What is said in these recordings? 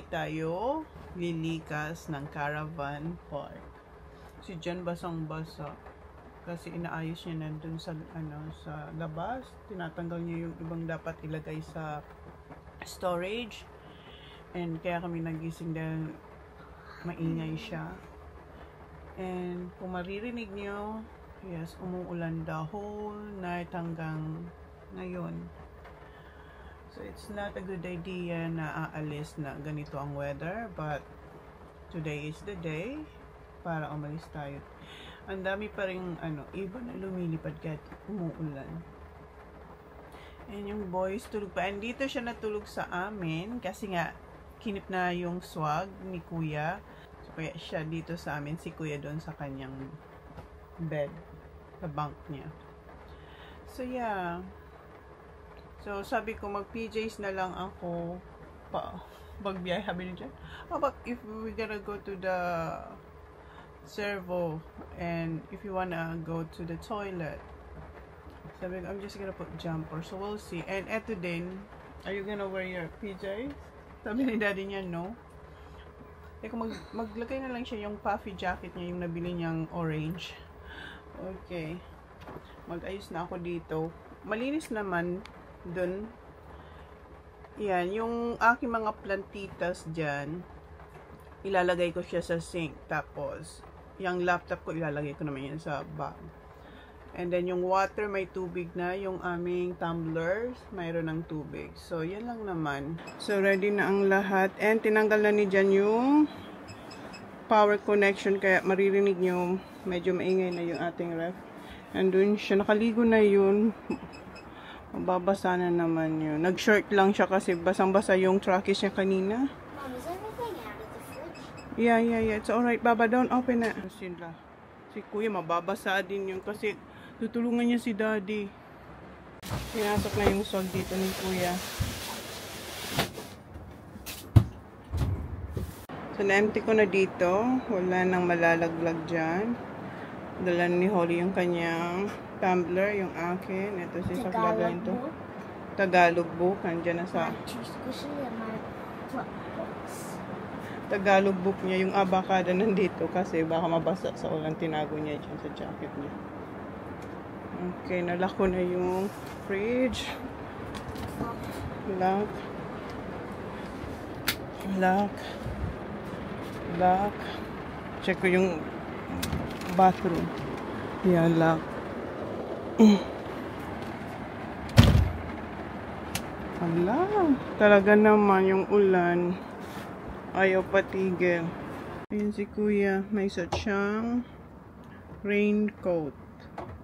tayo lilikas ng caravan park. Si Jan basang-basa kasi inaayos niya nandun sa sa labas. Tinatanggal niya yung ibang dapat ilagay sa storage. And kaya kami nagising dahil maingay siya. And kung maririnig niyo, yes, umuulan the whole night hanggang ngayon. So it's not a good idea na aalis na ganito ang weather, but today is the day para umalis tayo. Ang dami pa rin ibon na lumilipad kahit umuulan. And yung boys tulog pa. And dito siya natulog sa amin kasi nga kinip na yung swag ni kuya. So kaya siya dito sa amin, si kuya doon sa kanyang bed, sa bunk niya. So yeah. So, sabi ko, mag-PJs na lang ako magbiyahe. Sabi niya, but if we're gonna go to the servo and if you wanna go to the toilet, sabi ko, I'm just gonna put jumper. So, we'll see. And eto din, are you gonna wear your PJs? Sabi ni daddy niya, no. Teka, maglagay na lang siya yung puffy jacket niya, yung nabili niyang orange. Okay. Mag-ayos na ako dito. Malinis naman dun. Yan, yung aking mga plantitas dyan, ilalagay ko siya sa sink. Tapos, yung laptop ko, ilalagay ko naman yan sa bag. And then, yung water, may tubig na. Yung aming tumblers, mayroon ng tubig. So, yan lang naman. So, ready na ang lahat. And, tinanggal na ni Jan yung power connection. Kaya, maririnig nyo, medyo maingay na yung ating ref. And dun siya, nakaligo na yun. Mababasa na naman yun. Nag-short lang siya kasi basang-basa yung trackies niya kanina. Mom, is everything out of the fridge? Yeah. It's alright, Baba. Don't open it. Sila. Si Kuya, mababasa din yun kasi tutulungan niya si Daddy. Pinasok na yung salt dito ni Kuya. So, na-empty ko na dito. Wala nang malalaglag dyan. Dala ni Holly yung kanyang tumbler, yung akin. Ito si Saklaga ito. Tagalog book. Nandiyan na sa Tagalog book niya. Yung abakada nandito kasi baka mabasa sa ulan. Tinago niya dyan sa jacket niya. Okay, nalako na yung fridge. Lock. Check ko yung bathroom. Yan, lock. Ala, talaga naman yung ulan ayaw patigil. Ayun si Kuya, may suot siyang raincoat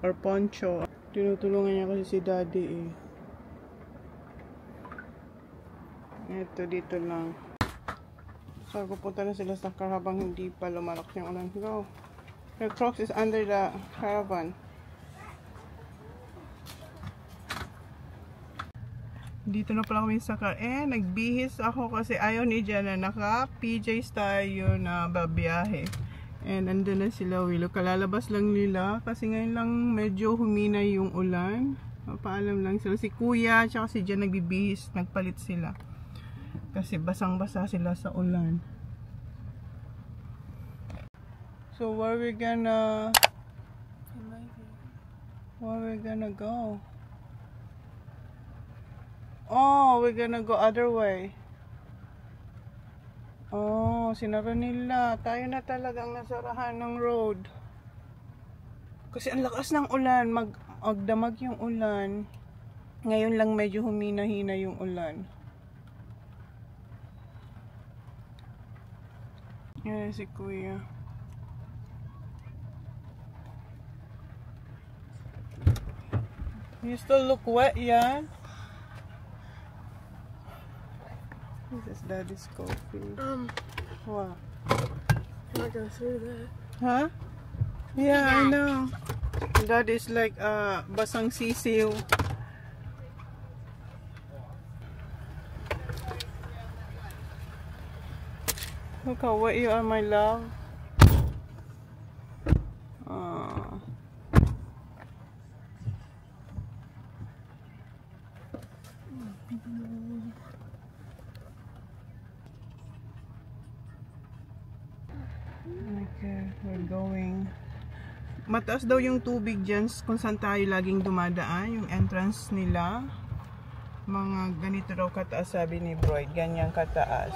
or poncho. Tinutulungan niya kasi si Daddy Ito, dito lang. So, pupunta na sila sa car habang hindi pa lumalak yung ulan. Go. The Crocs is under the caravan. Dito na pala kami sa car. Nagbihis ako kasi ayaw ni Jan na naka-PJs tayo na babiyahe. And andun na sila, Willow. Kalalabas lang nila kasi ngayon lang medyo humina yung ulan. Paalam lang sila. Si Kuya at si Jan nagbibihis. Nagpalit sila. Kasi basang-basa sila sa ulan. So where we gonna go? Oh, we're gonna go other way. Oh, sinara nila. Tayo na talagang nasarahan ng road. Kasi ang lakas ng ulan. Magdamag yung ulan. Ngayon lang medyo humina-hina yung ulan. Yan si Kuya. You still look wet, yeah? This is Daddy's coffee. What? Can I go through that? Huh? Yeah, I know. Daddy's like basang sisiw. Look how wet you are, my love. going. Mataas daw yung tubig dyan kung saan tayo laging dumadaan. Yung entrance nila. Mga ganito daw kataas, sabi ni Broyd. Ganyang kataas.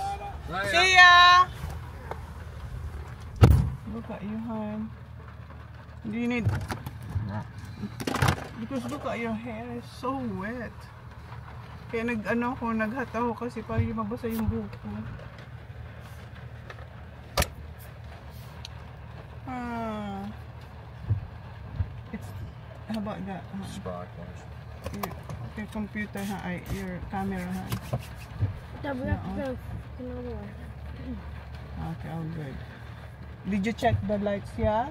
See ya! Look at you, hon. Do you need... Because look at your hair is so wet. Kaya naghataw kasi para hindi mabasa yung buhok ko. It's... How about that? Sparklers. Your computer, your camera, Okay, all good. Did you check the lights, yeah?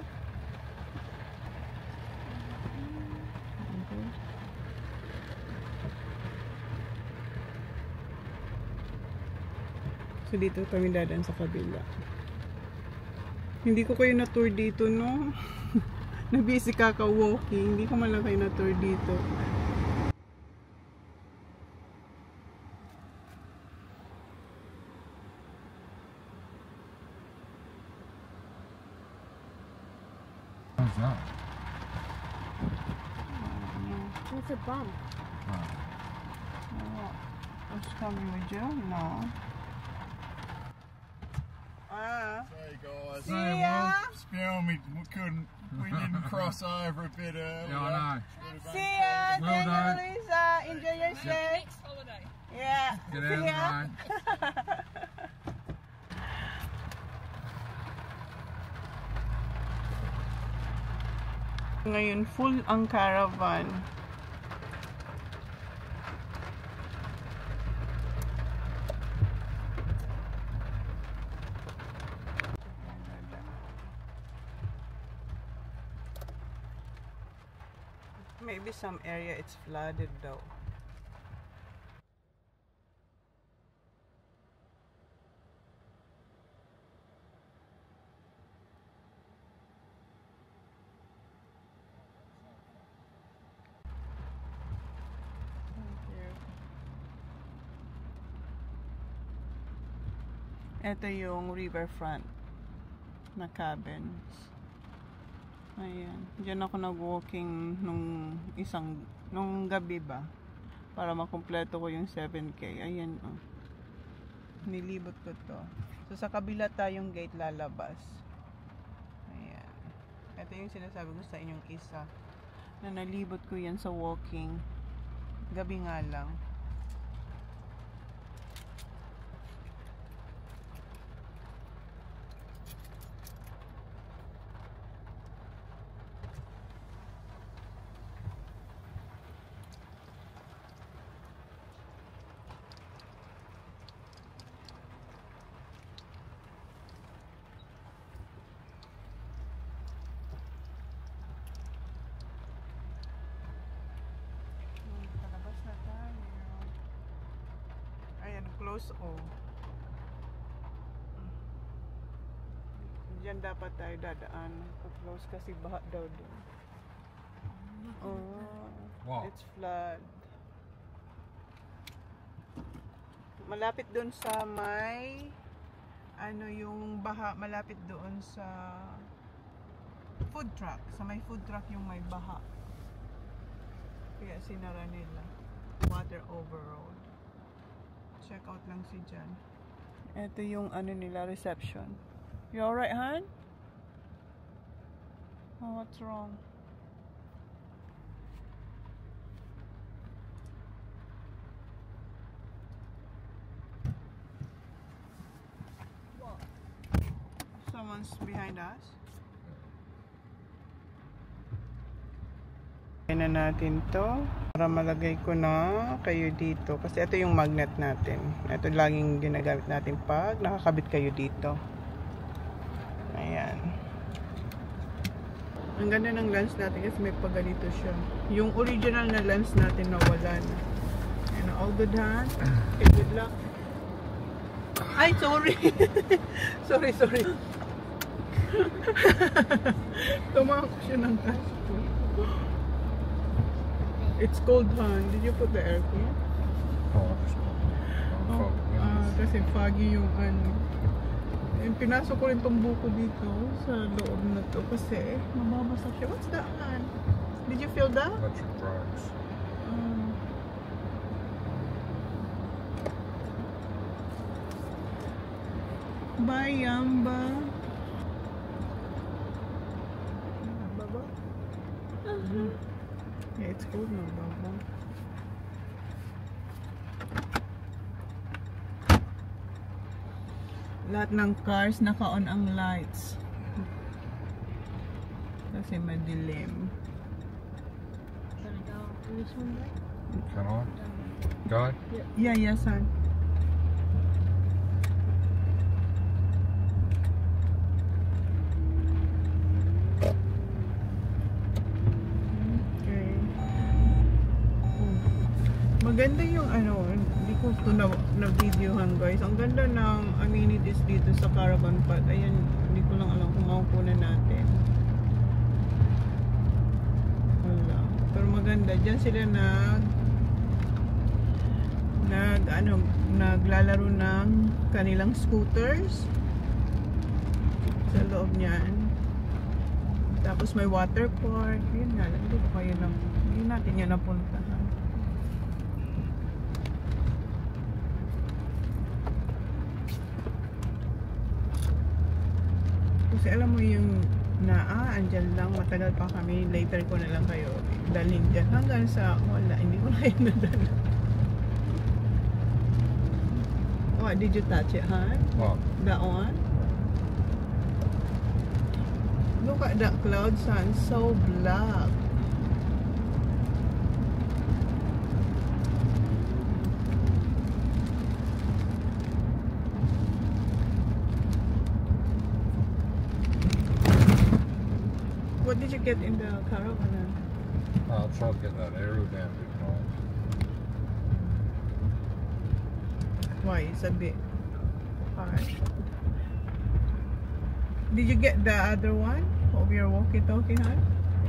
Okay. So dito kami dadaan sa kabila. Hindi ko kayo na-tour dito, no? Nabisi kaka-walking. Hindi ko man lang kayo na-tour dito. What's that? It's a bump. Oh, what's coming with you? No. Hey guys. See ya. Spill me. We didn't cross over a bit earlier. Yeah, I know. See ya. Well Thank you, done. Lisa. Enjoy your stay. Next holiday. Yeah. Get See out ya. of line. Ngayon full ang caravan. Maybe some area it's flooded though. Ito yung riverfront na cabins. Ayan. Diyan ako nag-walking nung gabi ba. Para makumpleto ko yung 7K. Ayan oh. Nilibot ko to. So sa kabila tayong gate lalabas. Ayan. Ito yung sinasabi ko sa inyong isa. Na nalibot ko yan sa walking. Gabi nga lang. Close oh. Diyan dapat tayo dadaan. Close kasi baha daw doon. Oh, Wow. it's flood. Malapit doon sa may yung baha, malapit doon sa food truck. Sa may food truck yung may baha. Kaya sinara nila. Water overload. Check out lang si Jan. Ito yung nila, reception. You alright, hon? Oh, what's wrong? What? Someone's behind us? Kaya na natin to para malagay ko na kayo dito kasi ito yung magnet natin. Ito laging ginagamit natin pag nakakabit kayo dito. Ayan. Ang ganda ng lens natin kasi may paganito siya. Yung original na lens natin nawala na. And all good, hand. Okay, good luck. Ay, sorry. sorry. Tumako siya ng cash ko. It's cold, hon. Did you put the aircon? Oh, Kasi foggy yung Pinasok ko rin tong buko dito sa loob na to kasi mababasa siya. What's that, man? Did you feel that? Electric drugs. Bayamba. Baba? Yeah, it's cold now, Baba. Lahat ng cars naka-on ang lights. Kasi madilim. Gonna go this one, right? Turn on. God? Yeah, son. Okay. Maganda yung ano, hindi ko ito na-videohan guys. Ang ganda ng amenities dito sa Caravan Park. Ayan, hindi ko lang alam kung makukunan natin. Wala. Pero maganda. Diyan sila naglalaro ng kanilang scooters sa loob niyan. Tapos may water park. Yun nga, hindi ko kayo hindi natin yan napuntahan. Kasi alam mo yung andyan lang, matagal pa kami, later ko na lang kayo dalhin dyan hanggang sa wala, hindi ko na kayo nadala. What, did you touch it, huh? What? That one? Look at that cloud, son, so black. What did you get in the caravan? I'll try to get that aerodynamic noise. Why? It's a bit hard. Did you get the other one of your walkie-talkie, huh?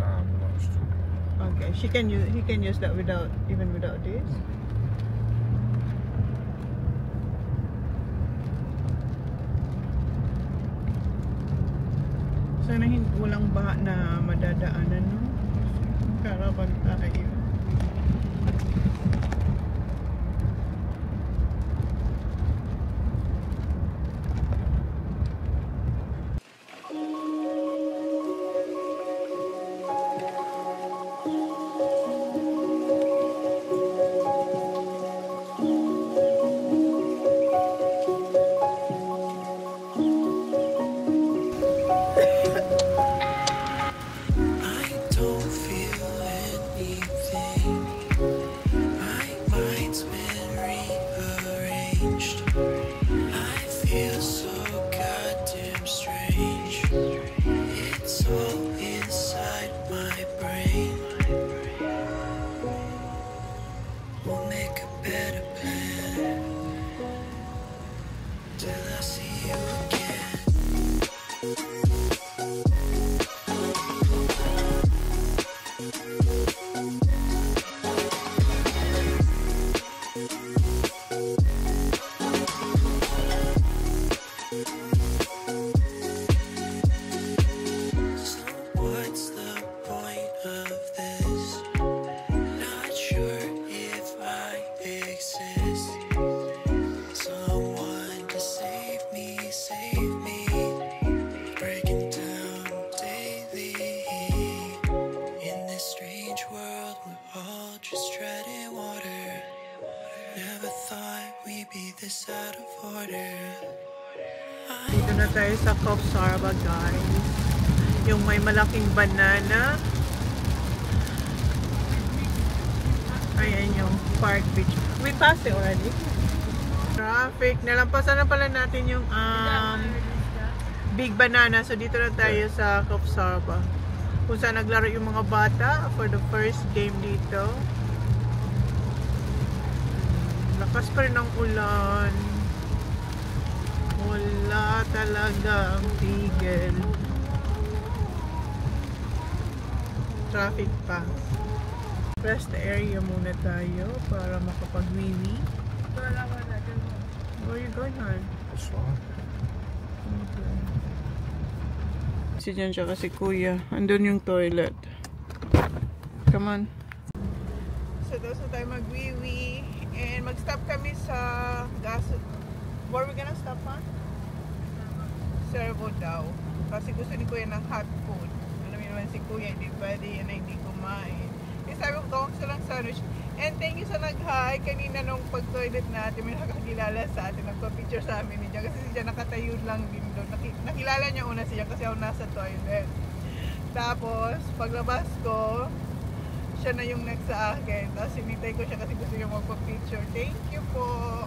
Nah, I'm not stupid. Okay, he can use that even without this. Sana walang baha na madadaanan, no? Caravan tayo. Dito na tayo sa Cove Sarva, guys. Yung may malaking banana. Ayan yung Park Beach. We passed it already. Traffic. Nalampasan na pala natin yung Big Banana. So dito na tayo sa Cove Sarva. Kung saan naglaro yung mga bata for the first game dito. Lakas pa rin ang ulan. Wala talagang tigil. Traffic pa. Rest area muna tayo para makapag-wiwi. Where are you going, hon? That's fine. Si dyan siya kasi kuya. Andun yung toilet. Come on. So, daw sa tayo mag-wiwi. And mag-stop kami sa gas. Where are we gonna stop on? Servo daw. Kasi gusto ni kuya ng hot food. Alam mo naman si kuya, hindi pwede yan na hindi kumain. Kasi sabi ko, gawang sa lang sandwich. And thank you sa nag-hi. Kanina nung pag-toilet natin, may nakakilala sa atin. Nagpa-picture sa amin niya. Kasi siya nakatayo lang din doon. Nakilala niya una siya kasi ako nasa toilet. Tapos, paglabas ko, siya na yung next sa akin. Tapos sinitay ko siya kasi gusto niya magpa-picture. Thank you po.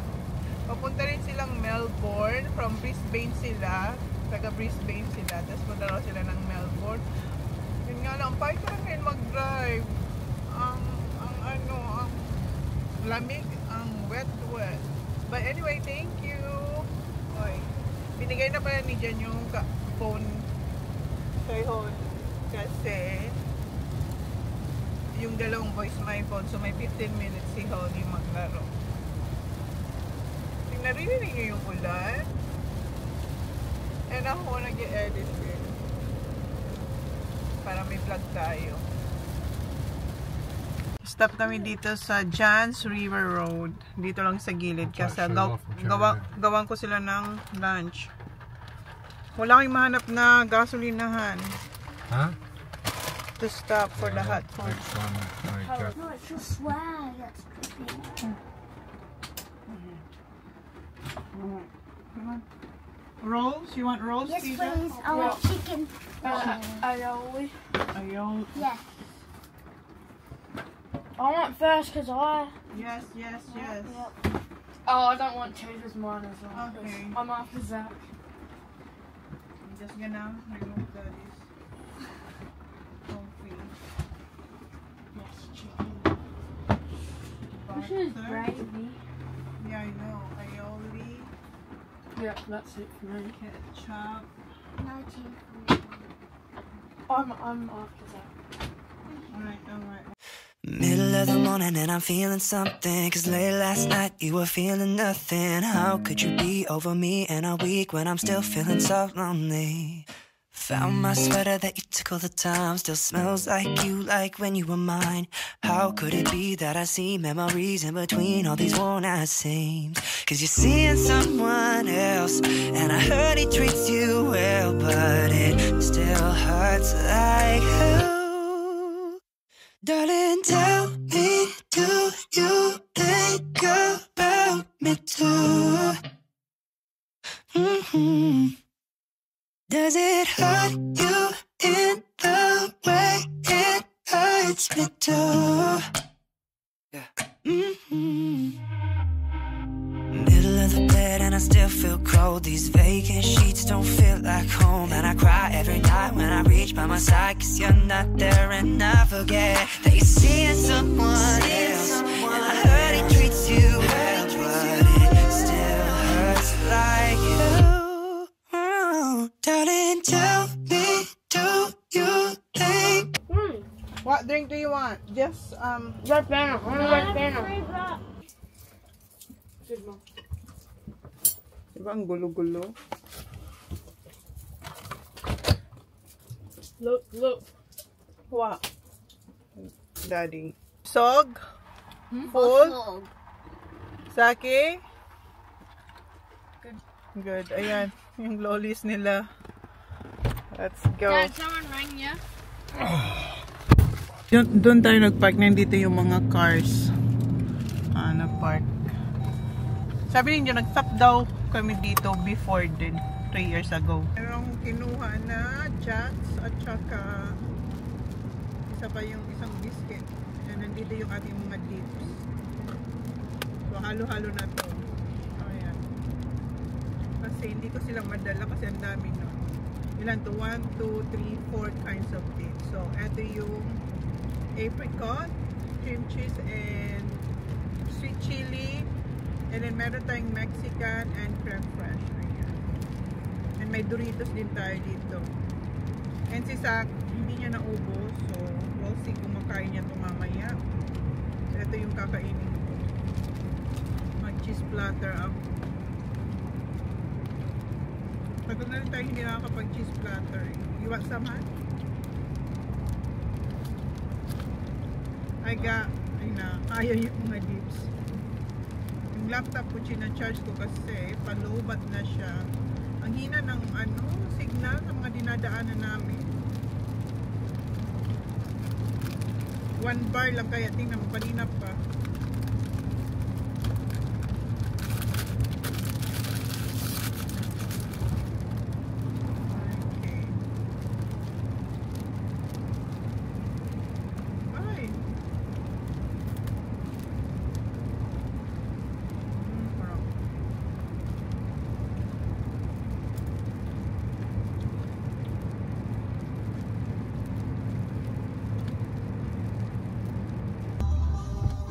Papunta rin silang Melbourne. From Brisbane sila. Taga Brisbane sila. Tapos punta raw sila ng Melbourne. Yun nga lang, pahit ko lang ngayon mag-drive. Ang lamig, ang wet. But anyway, thank you. Oy, binigay na pala ni Jan yung phone kay Hon. Kasi yung dalawang voice my phone. So may 15 minutes si Holly maglaro. Narinig niyo yung ulan? And ako nag-i-edit rin. Para may vlog tayo. Stop kami dito sa Johns River Road. Dito lang sa gilid. Kasi gawang ko sila ng lunch. Wala kang mahanap na gasolinahan. Huh? To stop for the hot food. No, it's your swag. That's pretty. Come on. Rolls? You want rolls? Yes, Pizza? please. I want chicken. Aioli. Ayun. Yes. I want first because I. Yes. Yep. Oh, I don't want two as mine as well. 'Cause Okay. I'm after Zach. I'm just gonna remove these. Yes, chicken. This is Butter. gravy. Yeah, I know. Aioli, Yep, that's it for me. ketchup. No chicken. I'm after Zach. Alright. Middle of the morning and I'm feeling something. Cause late last night you were feeling nothing. How could you be over me in a week when I'm still feeling so lonely? Found my sweater that you took all the time. Still smells like you, like when you were mine. How could it be that I see memories in between all these worn out seams? Cause you're seeing someone else, and I heard he treats you well, but it still hurts like hell. Darling, tell me, do you think about me too? Does it hurt you in the way it hurts me too? Yeah. Middle of the bed and I still feel cold. These vacant sheets don't feel like home. And I cry every night when I reach by my side. Cause you're not there and I forget that you're seeing someone else. And I heard he treats you well, but it still hurts like you. Darling, tell me, do you think? What drink do you want? Just Red banana. I want a red banana. diba ang gulo-gulo? Look. What? Daddy. Sog? Full? Sake? Good. Ayan. Yung lollies nila. Let's go. Dad, someone rang you? Doon tayo nagpark. Nandito yung mga cars. Nagpark. Sabi ninyo, nag-stop daw kami dito before din. 3 years ago. Merong kinuha na jacks at saka isa pa yung isang biscuit. And nandito yung ating mga dips. So, halo-halo na to. Ayan. Kasi hindi ko silang madala kasi ang dami no. Ilan to? 1, 2, 3, 4 kinds of dips. So, eto yung apricot, cream cheese, and sweet chili. And then meron tayong Mexican and creme fraiche. Ayan. And may Doritos din tayo dito. And si Zach, hindi niya naubos. So, we'll see kung makain niya ito mamaya. So, ito yung kakainin ko. Mag-cheese platter ako. Tagal na rin tayo hindi nakakapag-cheese platter eh. You want some, Han? Ayaw yung mga dips. Yung laptop ko charge ko kasi palobat na siya. Ang hina ng signal sa mga dinadaanan namin. 1 bar lang kaya tingnan mo kanina pa.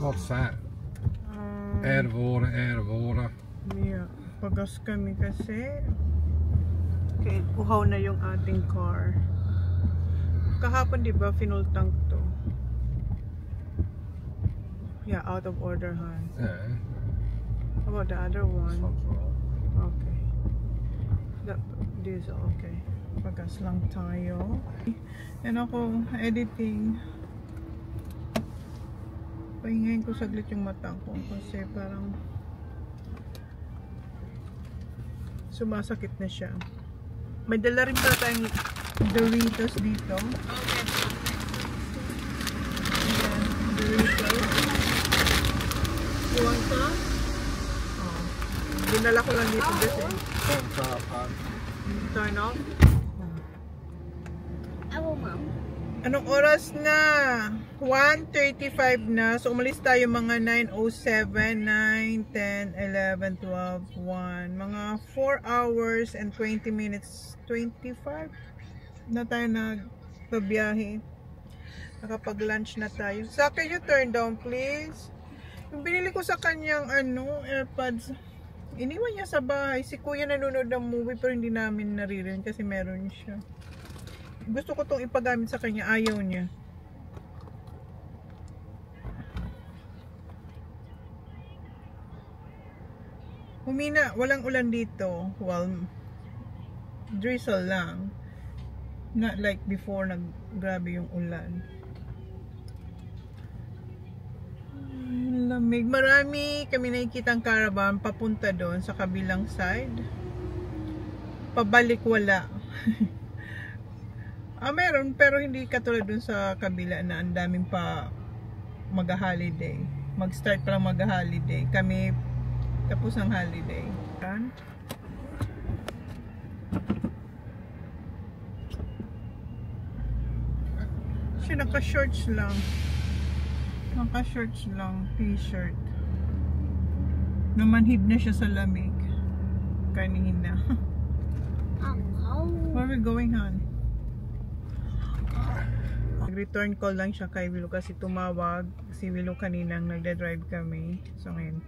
What's that? Out of order, out of order. Yeah, pagas kami kasi. Okay, uhaw na yung ating car. Kahapon di ba finull tank to? Yeah, out of order, Han. Yeah. How about the other one? Sounds right. Okay. Diesel, okay. Pagas lang tayo. Yan ako, editing. Pahingayin ko saglit yung mata ko kasi parang sumasakit na siya. May dala rin pala tayong Doritos dito. Ayan, Doritos. You want some? Oh. Dinala ko lang dito kasi. Turn off? Anong oras na? 1:35 na. So, umalis tayo mga 9:07, 9, 10, 11, 12, 1. Mga 4 hours and 20 minutes. 25 na tayo nagbabiyahe. Nakapag-lunch na tayo. Sa akin yung turn down, please. Yung binili ko sa kanyang AirPods, iniwan niya sa bahay. Si kuya nanonood ng movie pero hindi namin naririnig kasi meron siya. Gusto ko itong ipagamit sa kanya, ayaw niya. Humina, walang ulan dito. Well, drizzle lang. Not like before, grabe yung ulan. Lamig. Marami kami nakikitang caravan papunta doon sa kabilang side. Pabalik wala. Meron, pero hindi katulad dun sa kabila na ang daming pa mag-holiday. Mag-start pa lang mag-holiday. Kami tapos ang holiday. Siya naka-shorts lang. Naka-shorts lang. T-shirt. Namanhid na siya sa lamig. Kanina. Where are we going, hon? Return call lang siya kay Willow kasi tumawag si Willow kaninang nagde-drive kami. So ngayon,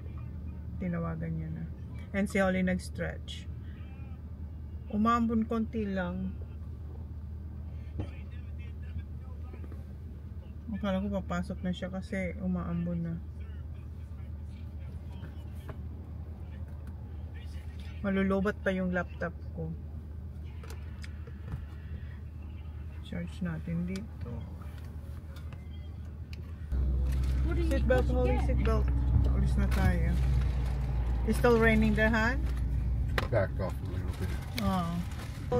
tinawagan niya na. And si Holly nag-stretch. Umambon konti lang. Akala ko papasok na siya kasi umaambon na. Malulubat pa yung laptop ko. Charge natin dito. Seatbelt, Holly, seatbelt. Alis na tayo. It's still raining there, Han? Backed off a little bit.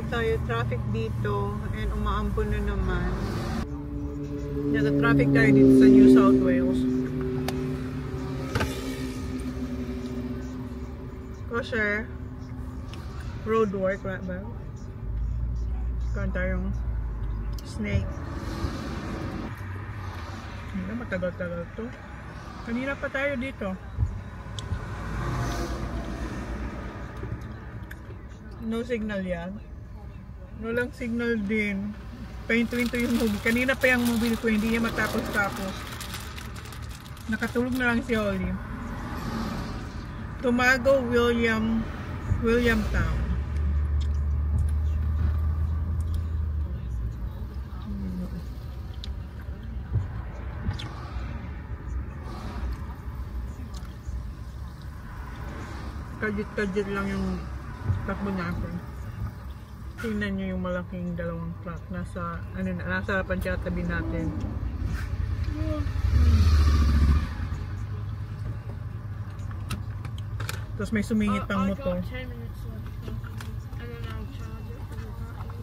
Tayo traffic dito and umaambon na naman. Naka-traffic tayo dito sa New South Wales. Kasi road work, right ba? Karoon tayong snake. Hindi, matagal-tagal to. Kanina pa tayo dito. No signal yan. Walang signal din. Pahinto-hinto yung movie. Kanina pa yung movie ko, hindi niya matapos-tapos. Nakatulog na lang si Holly. Tumago, Williamtown. Kajit-kajit lang yung takbo natin. Tingnan nyo yung malaking dalawang truck. Nasa harapan siya tabi natin. Tapos may sumingit pang motor. I got 10 minutes left. And then I'll charge it for the night.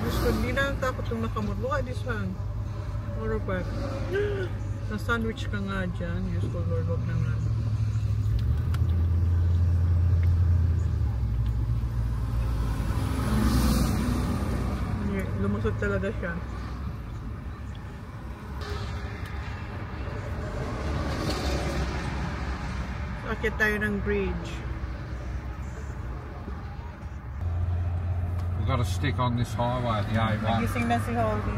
Diyos ko, hindi na takot yung nakamot. Look at this one. Motorbike. Na-sandwich ka nga dyan. Diyos ko, Lord, wag na nga. Lumusot talaga siya. Akit tayo ng bridge. We've got to stick on this highway, the A1. Nagising na si Holly.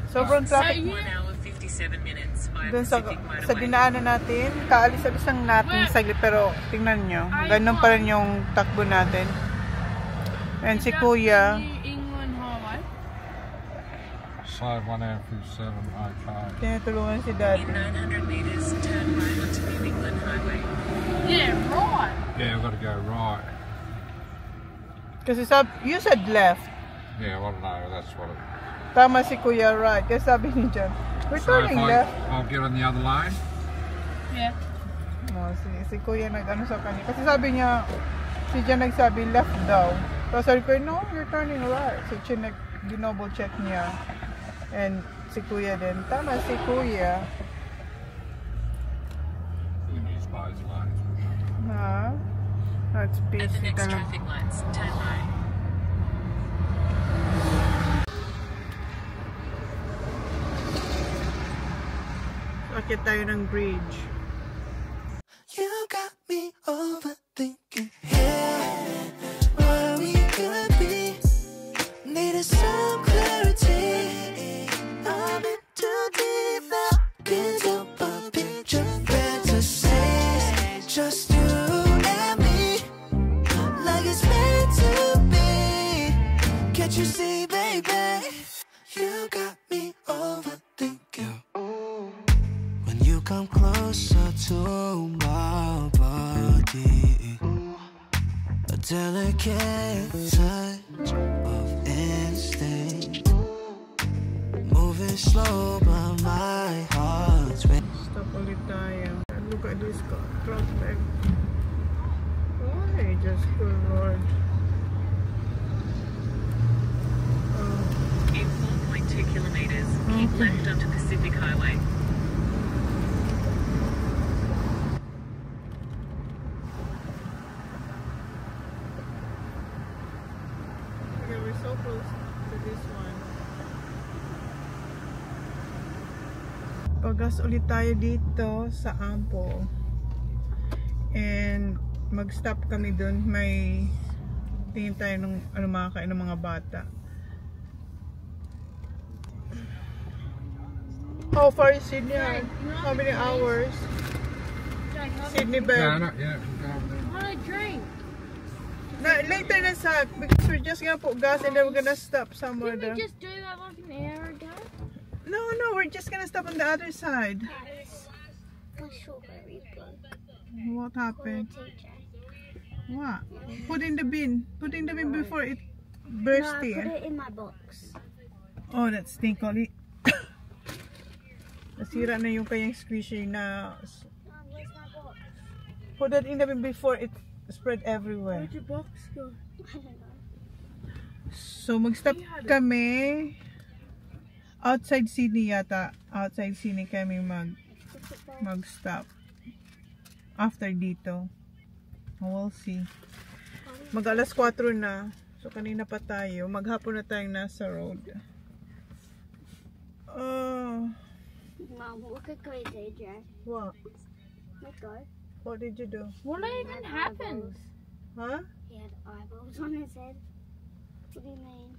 Sobrang traffic. 1 hour 57 minutes by Doon sa Pacific Motorway. dinaanan natin, kaalis-alis lang natin saglit, pero tingnan nyo, ganun pa rin yung takbo natin. And si Kuya, New England Highway. So 1 hour 57, okay. tinutulungan si In Daddy. 900 meters, turn right onto New England Highway. Yeah, right. Yeah, we've got to go right. Kasi you said left. Yeah, well, no, that's what it... Tama si Kuya, right. Kasi sabi ni John, we're So if turning left. I'll get on the other lane. Yeah. No, si Kuya nag-ano sa kanya. Kasi sabi niya, si John nagsabi left daw. Tapos sabi ko, no, you're turning right. So dinouble check niya. And si Kuya din. Tama si Kuya. You can use both lanes. Ha? That's At the busy next talaga. traffic lights, turn right. Akit tayo ng bridge. You got me overthinking here where we could be. Needed some clarity. I'm in too deep now. Can't help but picture fantasies. Just you and me, like it's meant to be. Can't you see, baby? You got me overthinking. When you come closer to my body, a delicate touch of instinct, moving slow but my heart's racing. Stop ulit tayo. And look at this traffic. Why? Just good Lord. In 4.2 kilometers, keep left onto Pacific Highway. Okay, we're so close to this one. Pagas ulit tayo dito sa Ampo. And mag-stop kami dun. May tingin tayo ng makakain ng mga bata. How far is Sydney? How many hours? Jack, Sydney Yeah, Bell. no, yeah, we can go over there. I want a drink. Later na sa because we're just gonna put gas and then we're gonna stop somewhere Didn't there. we just do that like an hour ago? No, we're just gonna stop on the other side. My strawberry broke. What happened? TJ. What? Put in the bin. Put in the bin before it No, bursts I put here. it in my box. Oh, that's stinkly. Nasira na yung kayang squishy na. Mom, where's my box? Put that in the bin before it spread everywhere. Where'd your box go? I don't know. So mag-stop kami. Outside Sydney yata. Outside Sydney kami mag-stop. After dito. We'll see. Mag alas 4 na. So kanina pa tayo. Maghapon na tayong nasa road. Oh. Mom, look at Great TJ. What? Let go. What did you do? What even happened? Huh? He had eyeballs on his head. What do you mean?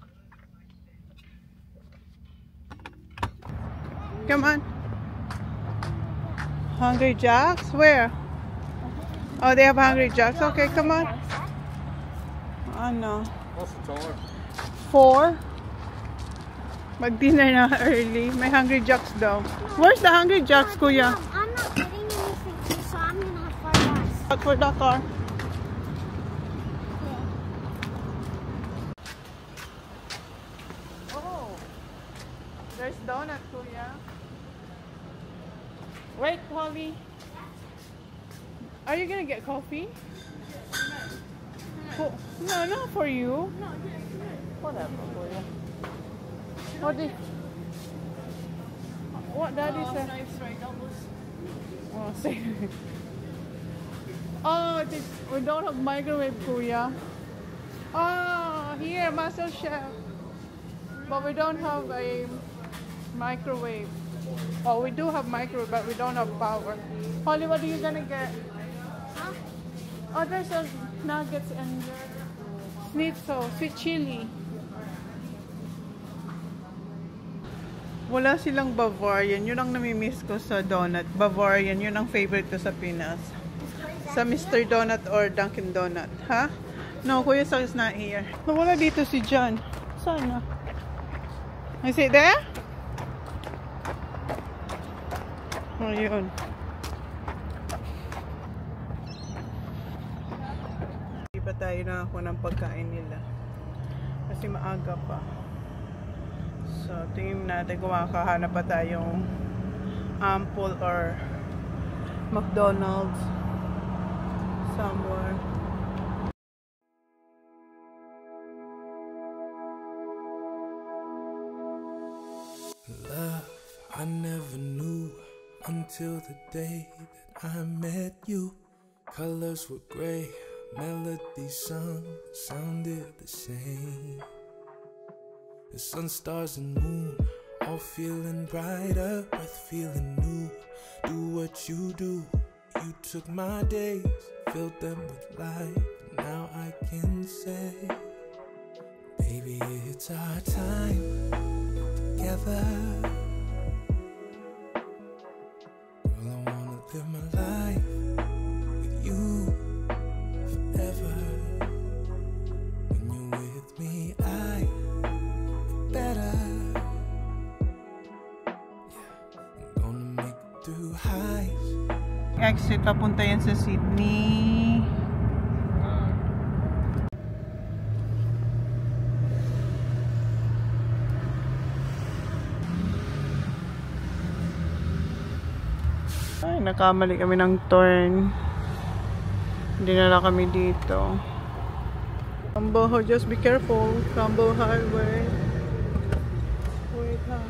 Come on. Hungry Jacks? Where? Oh, they have Hungry Jacks. Okay, come on. I know. What's the time? 4. Mag-dinner na early. May Hungry Jacks daw. Where's the Hungry Jacks, Kuya? I'm not getting anything, so I'm gonna have $5. Out for the car. Oh, there's donut, Kuya. Wait, Holly. Are you gonna get coffee? No, not for you. Whatever, Kuya. What Daddy said? Oh, say. Oh, we don't have microwave, Kuya. Oh, here, Master Chef. But we don't have a microwave. Oh, we do have microwave, but we don't have power. Holly, what are you gonna get? Huh? Oh, there's a nuggets and schnitzel, sweet chili. Wala silang Bavarian. Yun ang namimiss ko sa donut. Bavarian, yun ang favorite ko sa Pinas. Sa Mr. Donut or Dunkin' Donut. Ha? No, Kuya Sal is not here. Nawala dito si John. Sana. Is it there? Oh, yun. Hindi pa tayo nakakuha ng pagkain nila. Kasi maaga pa. So, tingin natin kung makakahanap pa tayong Ample or McDonald's somewhere. Love, I never knew until the day that I met you. Colors were gray, melody sung sounded the same. The sun, stars, and moon all feeling brighter, breath feeling new. Do what you do. You took my days, filled them with light. Now I can say, baby, it's our time together. Girl, I wanna live my life with you forever. When you're with me, I better. Yeah, I'm gonna make it through highs. Exit, papunta yan sa Sydney. Ay, nakamali kami ng turn. Hindi na lang kami dito. Cambo, just be careful. Cambo Highway. Wait lang.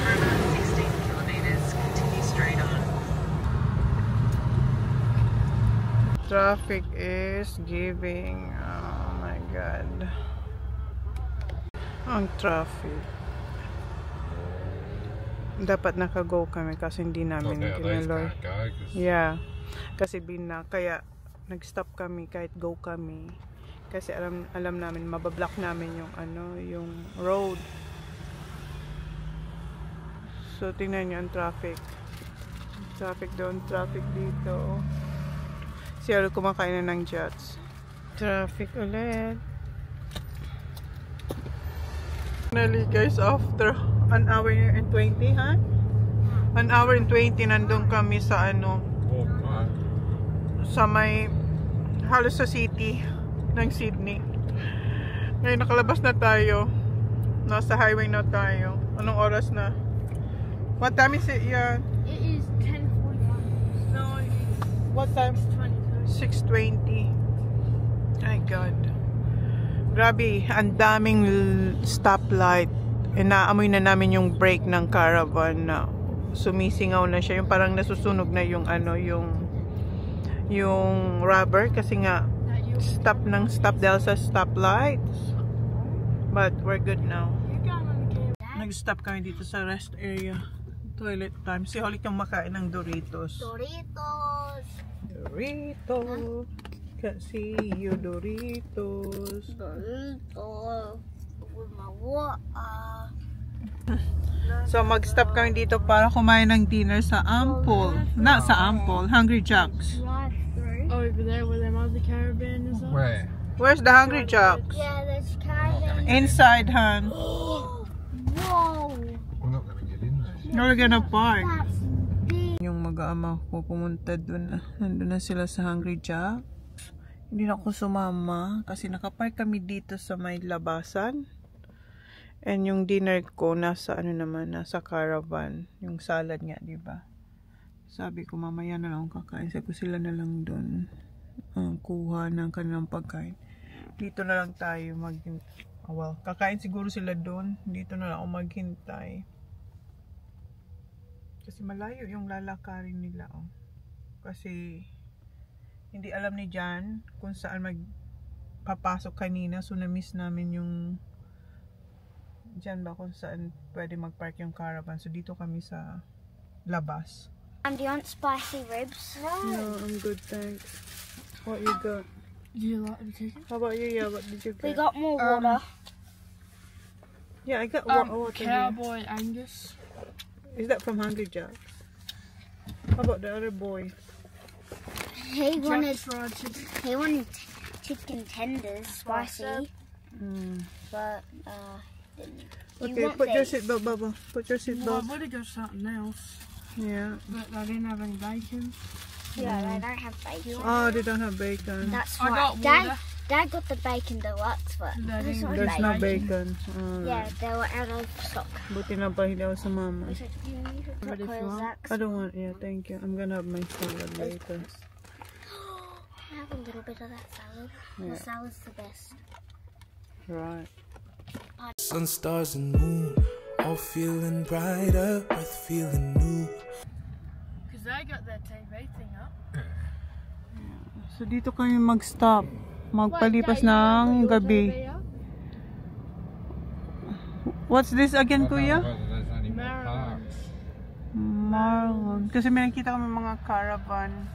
For about 16 kilometers, continue straight on. Traffic is giving. Oh my God. Ang traffic. Dapat naka-go kami kasi hindi namin kinaloy. Yeah. Kasi kaya nag-stop kami kahit go kami. Kasi alam namin mabablock namin yung yung road. So tingnan niyo ang traffic. Traffic doon, traffic dito. Siya kumakain na ng jets. Traffic ulit. Finally guys, after an hour and 20, ha? 1 hour and 20 nandun kami sa sa may halos sa city ng Sydney. Ngayon nakalabas na tayo. Nasa highway na tayo. Anong oras na? What time is it? Yeah. It is 10:45. No, what time? 6:20. My God. Grabe, ang daming stoplight. Inaamoy na namin yung brake ng caravan na sumisingaw na siya. Yung parang nasusunog na yung yung rubber kasi nga stop dahil sa stoplights. But we're good now. Nag-stop kami dito sa rest area. Toilet time. Si Holly yung makain ng Doritos. Doritos. Doritos. See you, Doritos. Doritos. With my water. So mag-stop kami dito para kumain ng dinner sa Ample. Not sa Ample, Hungry Jacks. Drive through. Oh, over there where them other caravans are. Where? Where's the Hungry Jocks? Yeah, there's caravan. Inside, Han. Whoa! We're not going to get in there. We're gonna park. That's big. Yung mag-aama ko pumunta dun. Nandun na sila sa Hungry Jocks. Hindi na ako sumama kasi nakapark kami dito sa may labasan. And yung dinner ko nasa ano naman, nasa caravan. Yung salad nga, di ba? Sabi ko mamaya na lang kakain. Sabi ko sila na lang doon kuha ng kanilang pagkain. Dito na lang tayo maghintay. Well, kakain siguro sila doon. Dito na lang ako maghintay. Kasi malayo yung lalakarin nila. Oh. Kasi hindi alam ni Jan kung saan magpapasok kanina. So na-miss namin yung Jan ba kung saan pwede mag-park yung caravan. So dito kami sa labas. Do you want spicy ribs? No, I'm good, thanks. What you got? Do you like the chicken? How about you? Yeah, what did you get? We got more water. Yeah, I got water. Cowboy Angus. Is that from Hungry Jocks? How about the other boy? He wanted Fried chicken. chicken tenders, spicy, but didn't. Okay, put your seatbelt, Bubba. Put your Well, I seatbelt. would have got something else, Yeah. but they didn't have any bacon. Yeah, they don't have bacon. Oh, they don't have bacon. That's I right. got water. Dad got the bacon deluxe, but They there's didn't. no There's no bacon. bacon. Yeah, they were out of stock. Buti na pa hindi ako sumama. We should But if you want. I don't want, yeah, thank you. I'm gonna have my salad later. Have a little bit of that salad. Yeah. The salad's the best. Right. Sun, stars, and moon, all feeling brighter, earth feeling new. Because they got their TV thing up. So dito kami mag-stop. Magpalipas ng gabi. What's this again, Kuya? Whether there's any more parks. Marlon. Kasi may nakita kami mga caravan.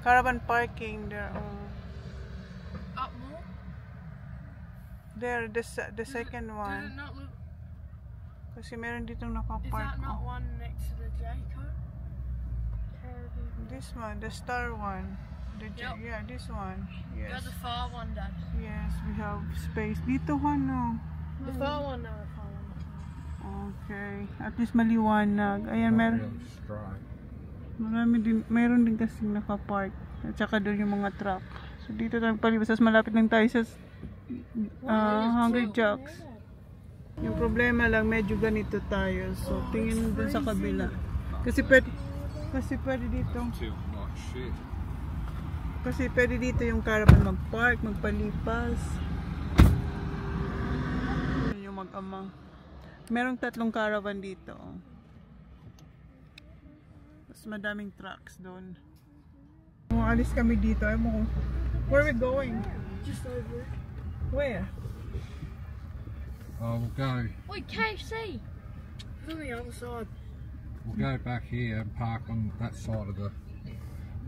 Caravan parking there. Up more? There, the second Does one. it not look... Kasi meron ditong Is nakapark. that not one next to the Jayco? This one, the star one. Yep. Yeah, this one. Got Yes. the far one, Dad. Yes, we have space. Dito one, no. The far one, no, the far one. Okay. At least maliwanag. Ayan, meron. Stripe. Marami din, meron din kasing nakapark. At saka doon yung mga truck. So dito tayo palibas. Tapos malapit lang tayo sa Hungry Jocks. Yung problema lang, medyo ganito tayo. So tingin dun sa kabila. Kasi pwede dito. Too much shit. Kasi pwede dito yung caravan mag-park, magpalipas. Yun yung mag-ama. Merong 3 caravan dito. Tapos madaming trucks doon. Alis kami dito. Ay mo, where are we going? Just over it. Where? Oh, we'll go. Wait, KFC! It's on the other side. We'll go back here and park on that side of the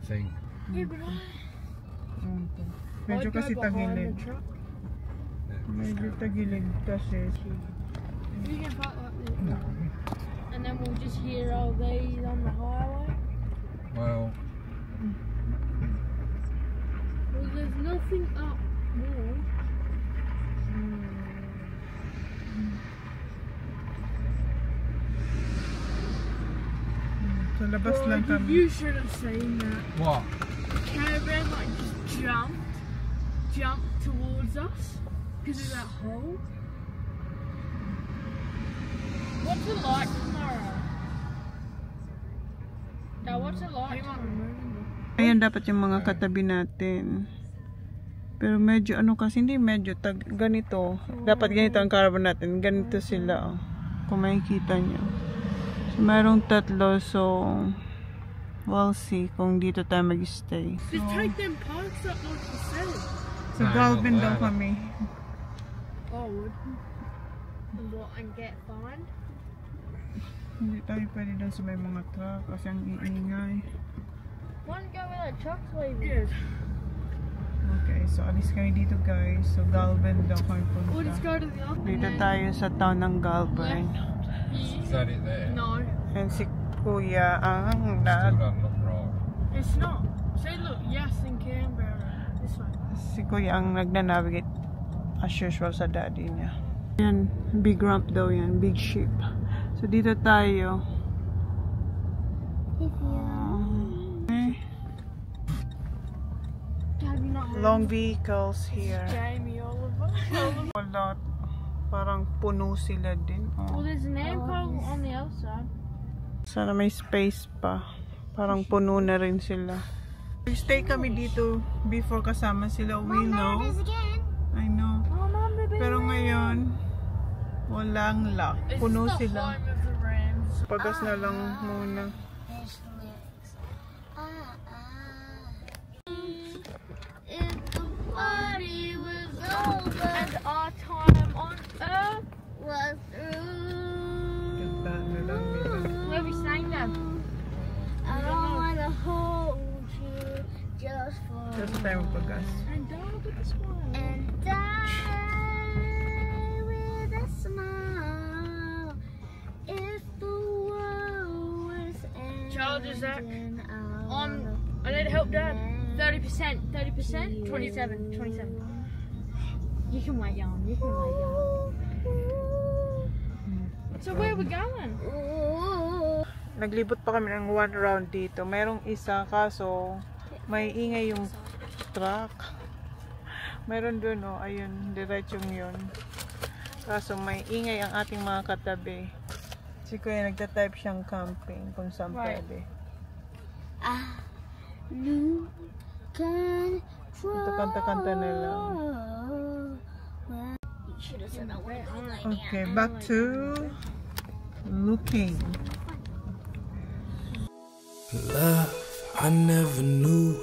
thing. Yeah, but Medyo I'd go kasi behind tagilid. the truck. Medyo tagilid kasi. You can park like this. And then we'll just hear all these on the highway. Well, Well, there's nothing up more. Sa labas lang kami. You should have seen that. what? The caravan like just jumped towards us because of that hole. What's it like tomorrow? Now, what's it like tomorrow? Ayan dapat yung mga katabi natin. Pero medyo ano kasi hindi medyo ganito. Dapat ganito ang caravan natin. Ganito sila. Oh. Kung makikita nyo. So mayroong 3. So we'll see kung dito tayo mag-stay. Just take them parks up like you said. So Galvin daw kami. I would. And what, and get fined? Hindi tayo pwede doon sa may mga truck kasi ang iingay. One go where the truck's leaving. Okay, so alis kami dito guys. So Galvin daw kami We'll just punta. go to the other Dito tayo sa town ng Galvin. Is that it there? No, And si Kuya ang Still doesn't look right. it's not. See, look, Yes, in Canberra. This one. Si Kuya ang nagnanavigate as usual sa daddy niya. Yan, big ramp daw yan, big ship. So dito tayo. Long vehicles here. Jamie Oliver. Wala. Parang puno sila din. Well, there's an airport on the outside. Sana may space pa. Parang puno na rin sila. Stay kami dito before kasama sila. We know. I know. Pero ngayon, walang luck. Puno sila. Pagas na lang muna. And our time on Earth Was through. Ganda na lang nila. where we sang them. I don't wanna hold you just for Kasi tayo magpagas. And don't with a smile. and die with a smile. If the world was ending, Child, is that I I need help, Dad. 30%, 30%, 27, 27. You can wait, Jan. You can wait, Jan. So where are we going? Naglibot pa kami ng one round dito. Merong isa kaso may ingay yung truck. Meron dun oh, ayun, diretsong yun. Kaso may ingay ang ating mga katabi. Si Kuya nagtatype siyang camping kung saan pwede. Ito kanta-kanta na lang. Okay, back to looking. Love, I never knew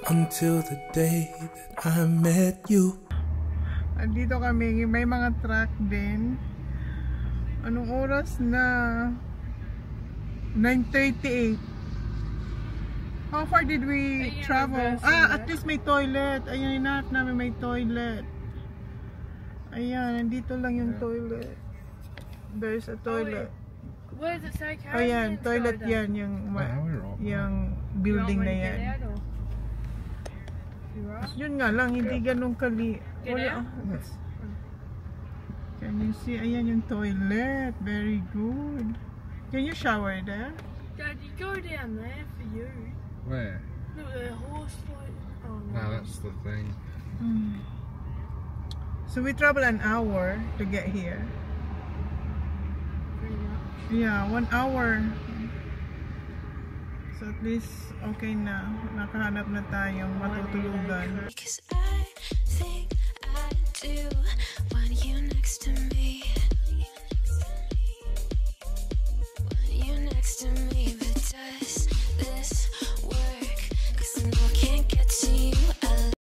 until the day that I met you. Andito kami, may mga truck din. Anong oras na? 9:38. How far did we travel? At least may toilet. Ayan, hinahanap namin may toilet. Ayan, nandito lang yung toilet. There's a toilet. Where does it say? Ayan, toilet yan. Yung building na yan. Yun nga lang, hindi ganun kali. Wala. Can you see? Ayan yung toilet. Very good. Can you shower there? Dad, you go down there for you. Where? Look at the horse fight. Oh no. No, that's the thing. So we travel an hour to get here. Pretty much. Yeah, 1 hour. So at least okay na. Nakahanap na tayong matutulugan. Because I think I do want you next to me.